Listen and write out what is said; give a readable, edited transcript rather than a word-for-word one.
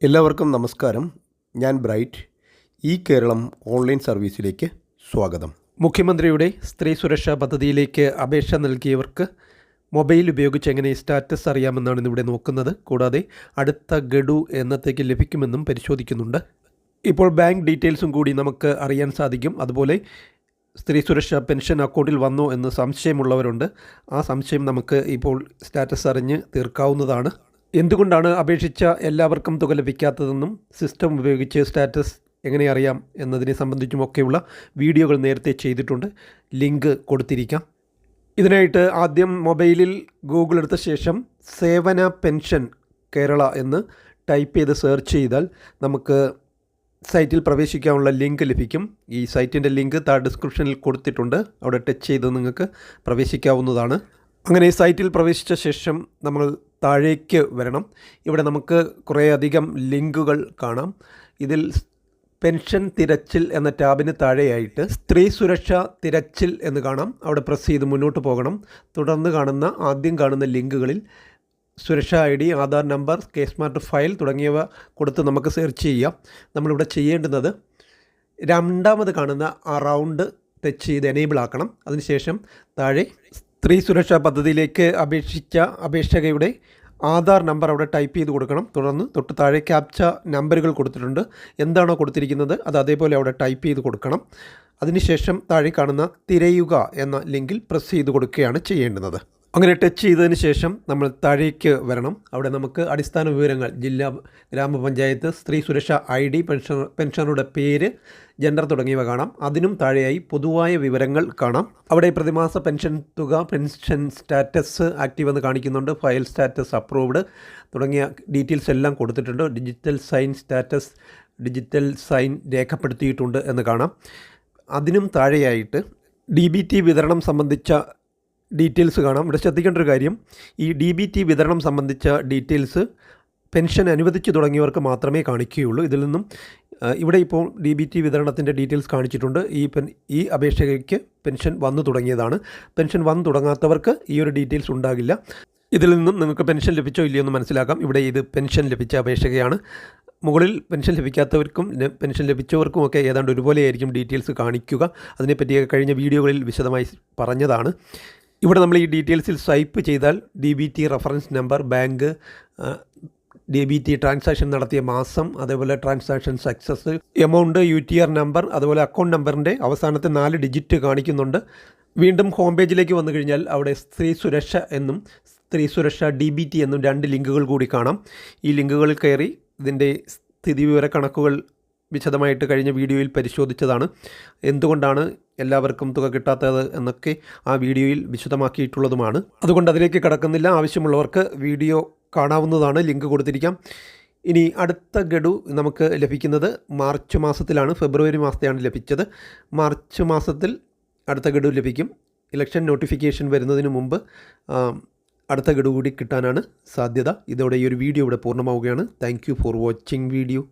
എല്ലാവർക്കും നമസ്കാരം. ഞാൻ ബ്രൈറ്റ്. ഈ കേരളം ഓൺലൈൻ സർവീസിലേക്ക് സ്വാഗതം. മുഖ്യമന്ത്രിയുടെ സ്ത്രീ സുരക്ഷാ പദ്ധതിയിലേക്ക് അപേക്ഷ നൽകിയവർക്ക് മൊബൈൽ ഉപയോഗിച്ച് എങ്ങനെ സ്റ്റാറ്റസ് അറിയാമെന്നാണ് ഇന്നിവിടെ നോക്കുന്നത്. കൂടാതെ അടുത്ത ഗഡു എന്നത്തേക്ക് ലഭിക്കുമെന്നും പരിശോധിക്കുന്നുണ്ട്. ഇപ്പോൾ ബാങ്ക് ഡീറ്റെയിൽസും കൂടി നമുക്ക് അറിയാൻ സാധിക്കും. അതുപോലെ സ്ത്രീ സുരക്ഷാ പെൻഷൻ അക്കൗണ്ടിൽ വന്നോ എന്ന് സംശയമുള്ളവരുണ്ട്. ആ സംശയം നമുക്ക് ഇപ്പോൾ സ്റ്റാറ്റസ് അറിഞ്ഞ് തീർക്കാവുന്നതാണ്. എന്തുകൊണ്ടാണ് അപേക്ഷിച്ച എല്ലാവർക്കും തുക ലഭിക്കാത്തതെന്നും സിസ്റ്റം ഉപയോഗിച്ച് സ്റ്റാറ്റസ് എങ്ങനെ അറിയാം എന്നതിനെ സംബന്ധിച്ചുമൊക്കെയുള്ള വീഡിയോകൾ നേരത്തെ ചെയ്തിട്ടുണ്ട്. ലിങ്ക് കൊടുത്തിരിക്കാം. ഇതിനായിട്ട് ആദ്യം മൊബൈലിൽ ഗൂഗിൾ എടുത്ത ശേഷം സേവന പെൻഷൻ കേരള എന്ന് ടൈപ്പ് ചെയ്ത് സെർച്ച് ചെയ്താൽ നമുക്ക് സൈറ്റിൽ പ്രവേശിക്കാനുള്ള ലിങ്ക് ലഭിക്കും. ഈ സൈറ്റിൻ്റെ ലിങ്ക് താഴെ ഡിസ്ക്രിപ്ഷനിൽ കൊടുത്തിട്ടുണ്ട്. അവിടെ ടച്ച് ചെയ്ത് നിങ്ങൾക്ക് പ്രവേശിക്കാവുന്നതാണ്. അങ്ങനെ സൈറ്റിൽ പ്രവേശിച്ച ശേഷം നമ്മൾ താഴേക്ക് വരണം. ഇവിടെ നമുക്ക് കുറേയധികം ലിങ്കുകൾ കാണാം. ഇതിൽ പെൻഷൻ തിരച്ചിൽ എന്ന ടാബിന് താഴെയായിട്ട് സ്ത്രീ സുരക്ഷാ തിരച്ചിൽ എന്ന് കാണാം. അവിടെ പ്രസ് ചെയ്ത് മുന്നോട്ട് പോകണം. തുടർന്ന് ആദ്യം കാണുന്ന ലിങ്കുകളിൽ സുരക്ഷാ ID, Aadhaar number, case smart file തുടങ്ങിയവ കൊടുത്ത് നമുക്ക് സെർച്ച് ചെയ്യാം. നമ്മളിവിടെ ചെയ്യേണ്ടുന്നത് രണ്ടാമത് കാണുന്ന ആ റൗണ്ട് ടച്ച് ചെയ്ത് എനേബിൾ ആക്കണം. അതിനുശേഷം താഴെ സ്ത്രീ സുരക്ഷാ പദ്ധതിയിലേക്ക് അപേക്ഷിച്ച അപേക്ഷകയുടെ ആധാർ നമ്പർ അവിടെ ടൈപ്പ് ചെയ്ത് കൊടുക്കണം. തുടർന്ന് തൊട്ട് താഴെ ക്യാപ്ച നമ്പറുകൾ കൊടുത്തിട്ടുണ്ട്. എന്താണോ കൊടുത്തിരിക്കുന്നത് അത് അതേപോലെ അവിടെ ടൈപ്പ് ചെയ്ത് കൊടുക്കണം. അതിനുശേഷം താഴെ കാണുന്ന തിരയുക എന്ന ലിങ്കിൽ പ്രസ് ചെയ്ത് കൊടുക്കുകയാണ് ചെയ്യേണ്ടുന്നത്. അങ്ങനെ ടച്ച് ചെയ്തതിന് ശേഷം നമ്മൾ താഴേക്ക് വരണം. അവിടെ നമുക്ക് അടിസ്ഥാന വിവരങ്ങൾ, ജില്ലാ ഗ്രാമപഞ്ചായത്ത്, സ്ത്രീ സുരക്ഷാ ID, പെൻഷനറുടെ പേര്, ജെൻഡർ തുടങ്ങിയവ കാണാം. അതിനും താഴെയായി പൊതുവായ വിവരങ്ങൾ കാണാം. അവിടെ പ്രതിമാസ പെൻഷൻ തുക, പെൻഷൻ സ്റ്റാറ്റസ് ആക്റ്റീവ് എന്ന് കാണിക്കുന്നുണ്ട്, ഫയൽ സ്റ്റാറ്റസ് അപ്രൂവ്ഡ് തുടങ്ങിയ ഡീറ്റെയിൽസ് എല്ലാം കൊടുത്തിട്ടുണ്ട്. Digital sign status, digital sign രേഖപ്പെടുത്തിയിട്ടുണ്ട് എന്ന് കാണാം. അതിനും താഴെയായിട്ട് DBT വിതരണം സംബന്ധിച്ച ഡീറ്റെയിൽസ് കാണാം. ഇവിടെ ശ്രദ്ധിക്കേണ്ട ഒരു കാര്യം, ഈ DBT വിതരണം സംബന്ധിച്ച ഡീറ്റെയിൽസ് പെൻഷൻ അനുവദിച്ചു തുടങ്ങിയവർക്ക് മാത്രമേ കാണിക്കുകയുള്ളൂ. ഇതിൽ നിന്നും ഇവിടെ ഇപ്പോൾ DBT വിതരണത്തിൻ്റെ ഡീറ്റെയിൽസ് കാണിച്ചിട്ടുണ്ട്. ഈ അപേക്ഷകയ്ക്ക് പെൻഷൻ വന്നു തുടങ്ങിയതാണ്. പെൻഷൻ വന്നു തുടങ്ങാത്തവർക്ക് ഈ ഒരു ഡീറ്റെയിൽസ് ഉണ്ടാകില്ല. ഇതിൽ നിന്നും നിങ്ങൾക്ക് പെൻഷൻ ലഭിച്ചോ ഇല്ലയോ എന്ന് മനസ്സിലാക്കാം. ഇവിടെ ഇത് പെൻഷൻ ലഭിച്ച അപേക്ഷകയാണ്. മുകളിൽ പെൻഷൻ ലഭിക്കാത്തവർക്കും പെൻഷൻ ലഭിച്ചവർക്കുമൊക്കെ ഏതാണ്ട് ഒരുപോലെയായിരിക്കും ഡീറ്റെയിൽസ് കാണിക്കുക. അതിനെപ്പറ്റിയൊക്കെ കഴിഞ്ഞ വീഡിയോകളിൽ വിശദമായി പറഞ്ഞതാണ്. ഇവിടെ നമ്മൾ ഈ ഡീറ്റെയിൽസിൽ സ്വൈപ്പ് ചെയ്താൽ DBT reference number, bank, DBT transaction നടത്തിയ മാസം, അതേപോലെ transaction success, amount, UTR number, അതുപോലെ അക്കൗണ്ട് നമ്പറിൻ്റെ അവസാനത്തെ 4 ഡിജിറ്റ് കാണിക്കുന്നുണ്ട്. വീണ്ടും ഹോം പേജിലേക്ക് വന്നു കഴിഞ്ഞാൽ അവിടെ സ്ത്രീ സുരക്ഷ എന്നും സ്ത്രീ സുരക്ഷ DBT എന്നും 2 ലിങ്കുകൾ കൂടി കാണാം. ഈ ലിങ്കുകളിൽ കയറി ഇതിൻ്റെ സ്ഥിതിവിവര കണക്കുകൾ വിശദമായിട്ട് കഴിഞ്ഞ വീഡിയോയിൽ പരിശോധിച്ചതാണ്. എന്തുകൊണ്ടാണ് എല്ലാവർക്കും തുക കിട്ടാത്തത് എന്നൊക്കെ ആ വീഡിയോയിൽ വിശദമാക്കിയിട്ടുള്ളതുമാണ്. അതുകൊണ്ട് അതിലേക്ക് കടക്കുന്നില്ല. ആവശ്യമുള്ളവർക്ക് വീഡിയോ കാണാവുന്നതാണ്. ലിങ്ക് കൊടുത്തിരിക്കാം. ഇനി അടുത്ത ഗഡു നമുക്ക് ലഭിക്കുന്നത് മാർച്ച് മാസത്തിലാണ്. ഫെബ്രുവരി മാസത്തെയാണ് ലഭിച്ചത്. മാർച്ച് മാസത്തിൽ അടുത്ത ഗഡു ലഭിക്കും. ഇലക്ഷൻ നോട്ടിഫിക്കേഷൻ വരുന്നതിന് മുമ്പ് അടുത്ത ഗഡു കൂടി കിട്ടാനാണ് സാധ്യത. ഇതോടെ ഈ ഒരു വീഡിയോ ഇവിടെ പൂർണ്ണമാവുകയാണ്. Thank you for watching video.